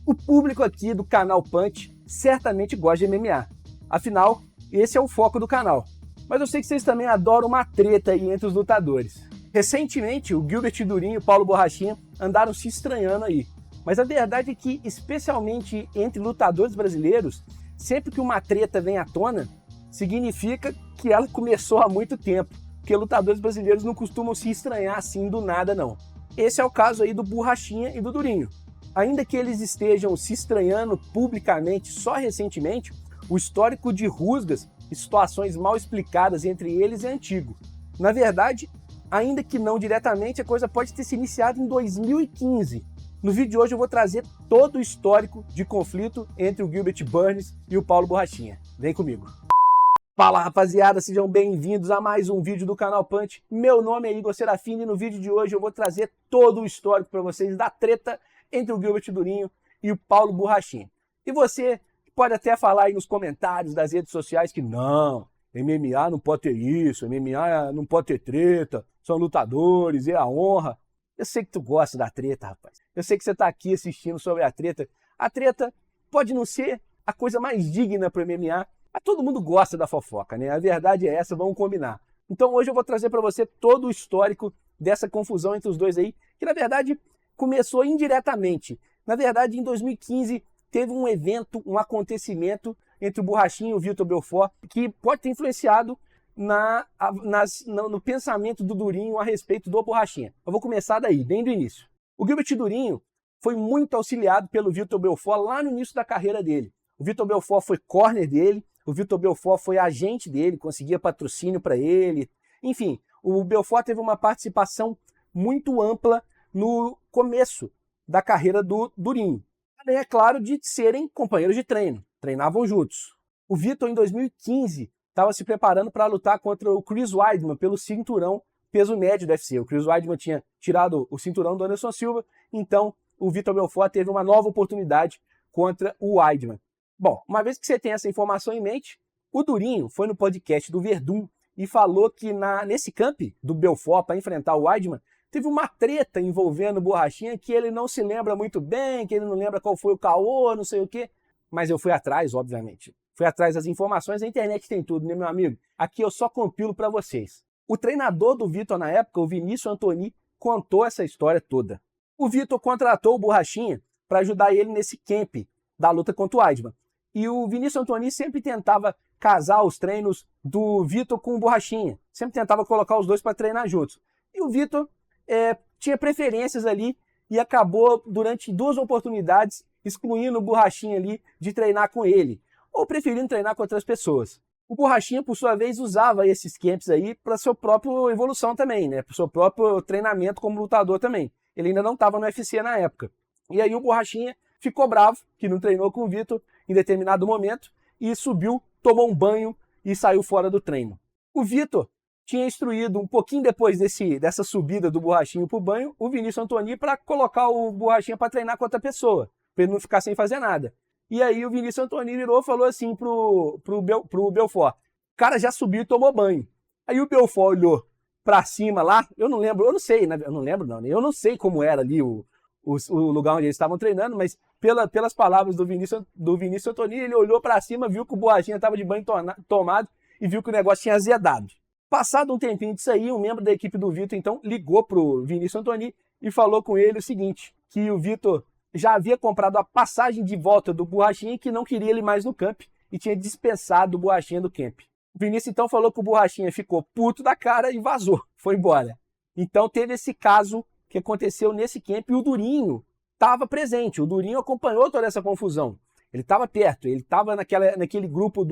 O público aqui do canal Punch certamente gosta de MMA. Afinal, esse é o foco do canal. Mas eu sei que vocês também adoram uma treta aí entre os lutadores. Recentemente, o Gilbert Durinho e o Paulo Borrachinha andaram se estranhando aí. Mas a verdade é que, especialmente entre lutadores brasileiros, sempre que uma treta vem à tona, significa que ela começou há muito tempo, porque lutadores brasileiros não costumam se estranhar assim do nada, não. Esse é o caso aí do Borrachinha e do Durinho. Ainda que eles estejam se estranhando publicamente só recentemente, o histórico de rusgas e situações mal explicadas entre eles é antigo. Na verdade, ainda que não diretamente, a coisa pode ter se iniciado em 2015. No vídeo de hoje eu vou trazer todo o histórico de conflito entre o Gilbert Burns e o Paulo Borrachinha. Vem comigo. Fala, rapaziada, sejam bem-vindos a mais um vídeo do canal Punch. Meu nome é Igor Serafini e no vídeo de hoje eu vou trazer todo o histórico para vocês da treta entre o Gilbert Durinho e o Paulo Borrachinha. E você pode até falar aí nos comentários das redes sociais que não, MMA não pode ter isso, MMA não pode ter treta, são lutadores, é a honra. Eu sei que tu gosta da treta, rapaz. Eu sei que você tá aqui assistindo sobre a treta. A treta pode não ser a coisa mais digna pro MMA, mas todo mundo gosta da fofoca, né? A verdade é essa, vamos combinar. Então hoje eu vou trazer para você todo o histórico dessa confusão entre os dois aí, que na verdade começou indiretamente. Na verdade, em 2015, teve um evento, um acontecimento entre o Borrachinha e o Vitor Belfort, que pode ter influenciado no pensamento do Durinho a respeito do Borrachinha. Eu vou começar daí, bem do início. O Gilbert Durinho foi muito auxiliado pelo Vitor Belfort lá no início da carreira dele. O Vitor Belfort foi corner dele, o Vitor Belfort foi agente dele, conseguia patrocínio para ele. Enfim, o Belfort teve uma participação muito ampla no começo da carreira do Durinho. Além, é claro, de serem companheiros de treino, treinavam juntos. O Vitor, em 2015, estava se preparando para lutar contra o Chris Weidman pelo cinturão peso médio do UFC. O Chris Weidman tinha tirado o cinturão do Anderson Silva, então o Vitor Belfort teve uma nova oportunidade contra o Weidman. Bom, uma vez que você tem essa informação em mente, o Durinho foi no podcast do Verdun e falou que nesse camp do Belfort para enfrentar o Weidman, teve uma treta envolvendo o Borrachinha que ele não se lembra muito bem, que ele não lembra qual foi o caô, não sei o quê. Mas eu fui atrás, obviamente. Fui atrás das informações, a internet tem tudo, né, meu amigo? Aqui eu só compilo para vocês. O treinador do Vitor na época, o Vinícius Antoni, contou essa história toda. O Vitor contratou o Borrachinha para ajudar ele nesse camp da luta contra o Weidman. E o Vinícius Antoni sempre tentava casar os treinos do Vitor com o Borrachinha. Sempre tentava colocar os dois para treinar juntos. E o Vitor tinha preferências ali e acabou, durante 2 oportunidades, excluindo o Borrachinha ali de treinar com ele, ou preferindo treinar com outras pessoas. O Borrachinha, por sua vez, usava esses camps aí para sua própria evolução também, né? Para o seu próprio treinamento como lutador também. Ele ainda não estava no UFC na época. E aí o Borrachinha ficou bravo, que não treinou com o Vitor em determinado momento, e subiu, tomou um banho e saiu fora do treino. O Vitor tinha instruído, um pouquinho depois dessa subida do Borrachinha pro banho, o Vinícius Antoni para colocar o Borrachinha para treinar com outra pessoa, para ele não ficar sem fazer nada. E aí o Vinícius Antoni virou e falou assim pro Belfort: o cara já subiu e tomou banho. Aí o Belfort olhou para cima lá, eu não sei como era ali o lugar onde eles estavam treinando, mas pelas palavras do Vinícius Antoni, ele olhou para cima, viu que o Borrachinha estava de banho tomado e viu que o negócio tinha azedado. Passado um tempinho disso aí, um membro da equipe do Vitor, então, ligou pro Vinícius Antoni e falou com ele o seguinte, que o Vitor já havia comprado a passagem de volta do Borrachinha e que não queria ele mais no camp e tinha dispensado o Borrachinha do camp. O Vinícius, então, falou que o Borrachinha ficou puto da cara e vazou, foi embora. Então, teve esse caso que aconteceu nesse camp e o Durinho estava presente. O Durinho acompanhou toda essa confusão. Ele estava perto, ele estava naquele grupo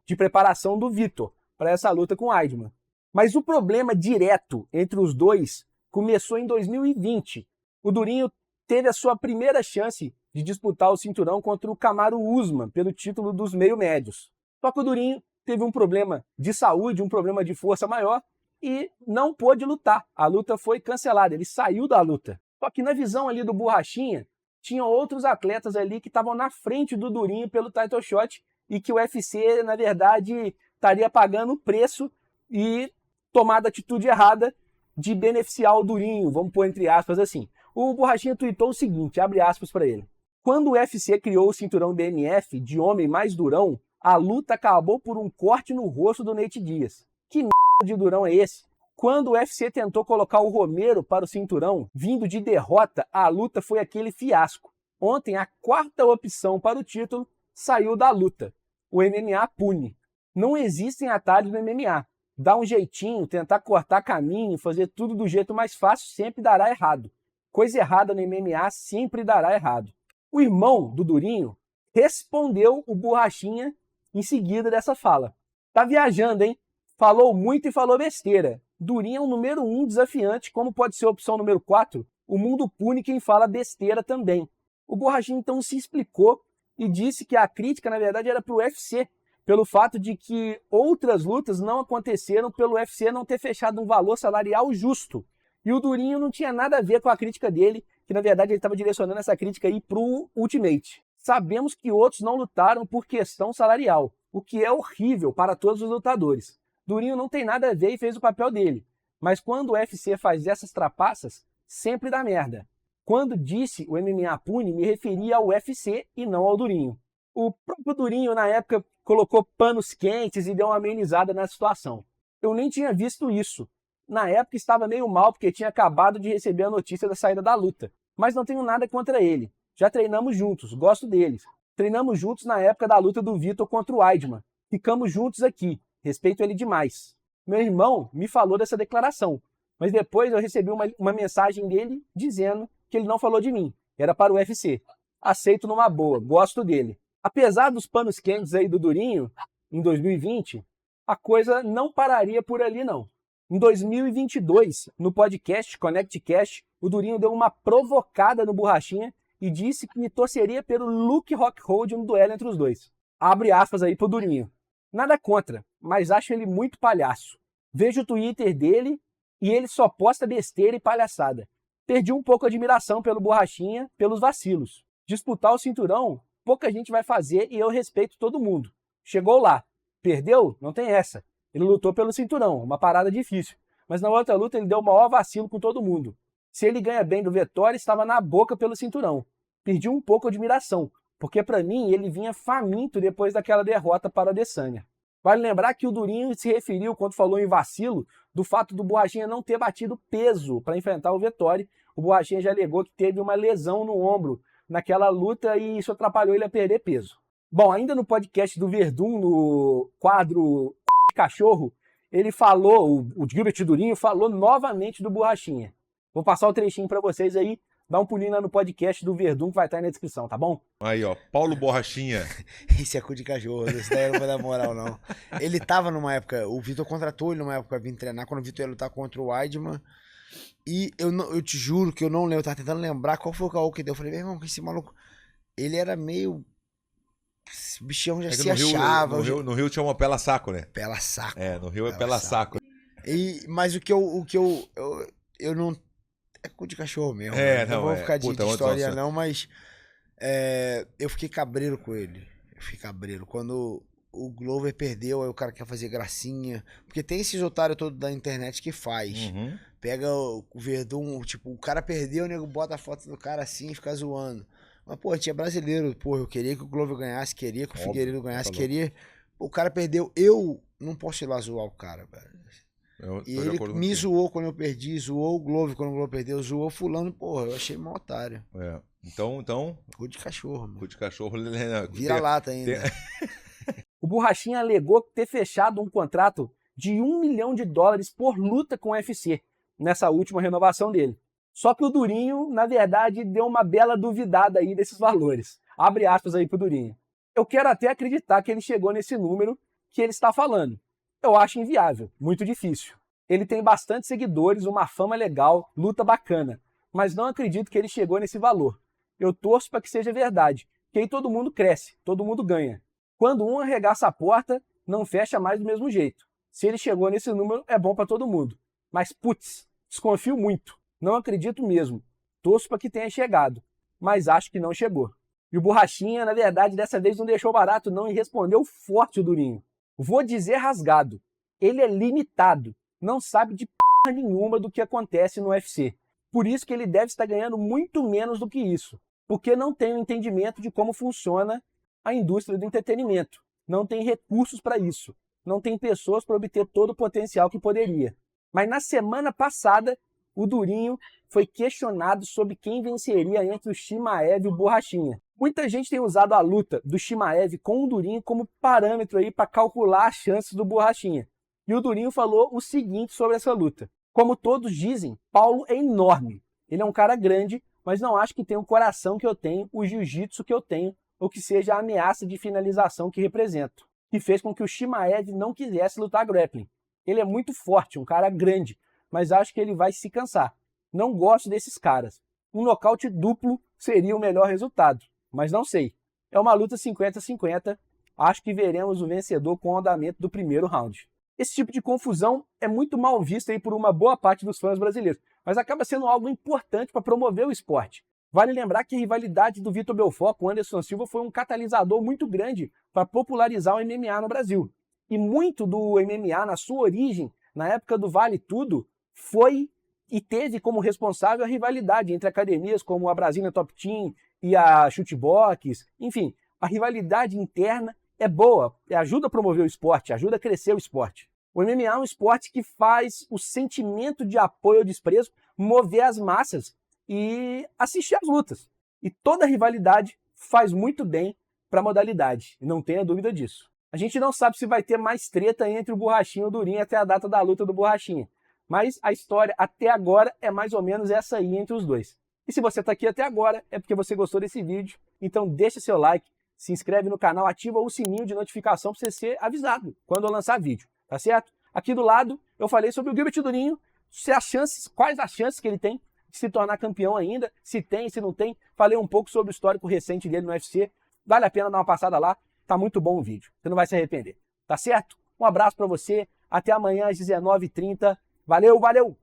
de preparação do Vitor para essa luta com o Weidman. Mas o problema direto entre os dois começou em 2020. O Durinho teve a sua primeira chance de disputar o cinturão contra o Kamaru Usman pelo título dos meio-médios. Só que o Durinho teve um problema de saúde, um problema de força maior e não pôde lutar. A luta foi cancelada, ele saiu da luta. Só que na visão ali do Borrachinha, tinha outros atletas ali que estavam na frente do Durinho pelo title shot e que o UFC, na verdade, estaria pagando o preço e tomado a atitude errada de beneficiar o Durinho, vamos pôr entre aspas assim. O Borrachinha tweetou o seguinte, abre aspas para ele: Quando o UFC criou o cinturão BMF de homem mais durão, a luta acabou por um corte no rosto do Nate Diaz. Que merda de durão é esse? Quando o UFC tentou colocar o Romero para o cinturão, vindo de derrota, a luta foi aquele fiasco. Ontem, a quarta opção para o título saiu da luta. O MMA pune. Não existem atalhos no MMA. Dar um jeitinho, tentar cortar caminho, fazer tudo do jeito mais fácil sempre dará errado. Coisa errada no MMA sempre dará errado. O irmão do Durinho respondeu o Borrachinha em seguida dessa fala. Tá viajando, hein? Falou muito e falou besteira. Durinho é o número 1 desafiante, como pode ser a opção número 4. O mundo pune quem fala besteira também. O Borrachinha então se explicou e disse que a crítica, na verdade, era para o UFC, pelo fato de que outras lutas não aconteceram pelo UFC não ter fechado um valor salarial justo. E o Durinho não tinha nada a ver com a crítica dele, que na verdade ele estava direcionando essa crítica aí para o Ultimate. Sabemos que outros não lutaram por questão salarial, o que é horrível para todos os lutadores. Durinho não tem nada a ver e fez o papel dele. Mas quando o UFC faz essas trapaças, sempre dá merda. Quando disse o MMA pune, me referia ao UFC e não ao Durinho. O próprio Durinho, na época, colocou panos quentes e deu uma amenizada na situação. Eu nem tinha visto isso. Na época estava meio mal porque tinha acabado de receber a notícia da saída da luta. Mas não tenho nada contra ele. Já treinamos juntos, gosto deles. Treinamos juntos na época da luta do Vitor contra o Weidman. Ficamos juntos aqui. Respeito ele demais. Meu irmão me falou dessa declaração, mas depois eu recebi uma mensagem dele dizendo que ele não falou de mim. Era para o UFC. Aceito numa boa, gosto dele. Apesar dos panos quentes aí do Durinho, em 2020, a coisa não pararia por ali não. Em 2022, no podcast ConnectCast, o Durinho deu uma provocada no Borrachinha e disse que torceria pelo Luke Rockhold no duelo entre os dois. Abre aspas aí pro Durinho. Nada contra, mas acho ele muito palhaço. Vejo o Twitter dele e ele só posta besteira e palhaçada. Perdi um pouco a admiração pelo Borrachinha, pelos vacilos. Disputar o cinturão, pouca gente vai fazer e eu respeito todo mundo. Chegou lá. Perdeu? Não tem essa. Ele lutou pelo cinturão, uma parada difícil. Mas na outra luta ele deu o maior vacilo com todo mundo. Se ele ganha bem do Vettori, estava na boca pelo cinturão. Perdi um pouco a admiração, porque para mim ele vinha faminto depois daquela derrota para a Adesanya. Vale lembrar que o Durinho se referiu, quando falou em vacilo, do fato do Borrachinha não ter batido peso para enfrentar o Vettori. O Borrachinha já alegou que teve uma lesão no ombro naquela luta e isso atrapalhou ele a perder peso. Bom, ainda no podcast do Verdun, no quadro Cachorro, ele falou, o Gilbert Durinho falou novamente do Borrachinha. Vou passar o trechinho para vocês aí, dá um pulinho lá no podcast do Verdun que vai estar aí na descrição, tá bom? Aí, ó, Paulo Borrachinha. Esse é cu de cachorro, esse daí não vai dar moral, não. Ele tava numa época, o Vitor contratou ele numa época pra vir treinar, quando o Vitor ia lutar contra o Weidman. E eu te juro que eu não lembro, eu tava tentando lembrar qual foi o caô que deu. Eu falei, meu irmão, esse maluco, ele era meio... Esse bichão já se achava. No Rio tinha uma pela saco, né? Pela saco. É, no Rio é pela saco. Mas o que eu não... É cu de cachorro mesmo. É, não vou ficar de puta, história não, mas eu fiquei cabreiro com ele. Eu fiquei cabreiro. Quando o Glover perdeu, aí o cara quer fazer gracinha. Porque tem esses otários todos da internet que faz. Uhum. Pega o Verdun, tipo, o cara perdeu, o nego bota a foto do cara assim e fica zoando. Mas, pô, tinha brasileiro, pô, eu queria que o Glover ganhasse, queria que o Figueiredo ganhasse, queria... O cara perdeu, eu não posso ir lá zoar o cara, velho. E ele me zoou quando eu perdi, zoou o Glover quando o Glover perdeu, zoou fulano, porra, eu achei mó otário. É. Então... Cu de cachorro, mano. Cu de cachorro... Vira-lata ainda. O Borrachinha alegou ter fechado um contrato de $1 milhão por luta com o UFC, nessa última renovação dele. Só que o Durinho, na verdade, deu uma bela duvidada aí desses valores. Abre aspas aí pro Durinho. Eu quero até acreditar que ele chegou nesse número que ele está falando. Eu acho inviável, muito difícil. Ele tem bastante seguidores, uma fama legal, luta bacana, mas não acredito que ele chegou nesse valor. Eu torço para que seja verdade, que aí todo mundo cresce, todo mundo ganha. Quando um arregaça a porta, não fecha mais do mesmo jeito. Se ele chegou nesse número, é bom para todo mundo. Mas, putz, desconfio muito. Não acredito mesmo. Torço para que tenha chegado, mas acho que não chegou. E o Borrachinha, na verdade, dessa vez não deixou barato não e respondeu forte o Durinho. Vou dizer rasgado. Ele é limitado. Não sabe de porra nenhuma do que acontece no UFC. Por isso que ele deve estar ganhando muito menos do que isso. porque não tem o entendimento de como funciona a indústria do entretenimento. Não tem recursos para isso. Não tem pessoas para obter todo o potencial que poderia. Mas na semana passada, o Durinho foi questionado sobre quem venceria entre o Chimaev e o Borrachinha. Muita gente tem usado a luta do Chimaev com o Durinho como parâmetro aí para calcular as chances do Borrachinha. E o Durinho falou o seguinte sobre essa luta. Como todos dizem, Paulo é enorme. Ele é um cara grande, mas não acho que tenha o coração que eu tenho, o jiu-jitsu que eu tenho, ou que seja a ameaça de finalização que represento, que fez com que o Chimaev não quisesse lutar grappling. Ele é muito forte, um cara grande, mas acho que ele vai se cansar. Não gosto desses caras. Um nocaute duplo seria o melhor resultado, mas não sei. É uma luta 50-50, acho que veremos o vencedor com o andamento do primeiro round. Esse tipo de confusão é muito mal visto aí por uma boa parte dos fãs brasileiros, mas acaba sendo algo importante para promover o esporte. Vale lembrar que a rivalidade do Vitor Belfort com Anderson Silva foi um catalisador muito grande para popularizar o MMA no Brasil. E muito do MMA, na sua origem, na época do Vale Tudo, foi e teve como responsável a rivalidade entre academias como a Brasília Top Team e a Chutebox. Enfim, a rivalidade interna é boa, ajuda a promover o esporte, ajuda a crescer o esporte. O MMA é um esporte que faz o sentimento de apoio ou desprezo mover as massas e assistir às lutas. E toda rivalidade faz muito bem para a modalidade, e não tenha dúvida disso. A gente não sabe se vai ter mais treta entre o Borrachinha e o Durinho até a data da luta do Borrachinha, mas a história até agora é mais ou menos essa aí entre os dois. E se você está aqui até agora, é porque você gostou desse vídeo, então deixa seu like, se inscreve no canal, ativa o sininho de notificação para você ser avisado quando eu lançar vídeo, tá certo? Aqui do lado eu falei sobre o Gilbert Durinho, quais as chances que ele tem de se tornar campeão ainda, se tem, se não tem. Falei um pouco sobre o histórico recente dele no UFC. Vale a pena dar uma passada lá, tá muito bom o vídeo, você não vai se arrepender, tá certo? Um abraço para você, até amanhã às 19h30. Valeu, valeu!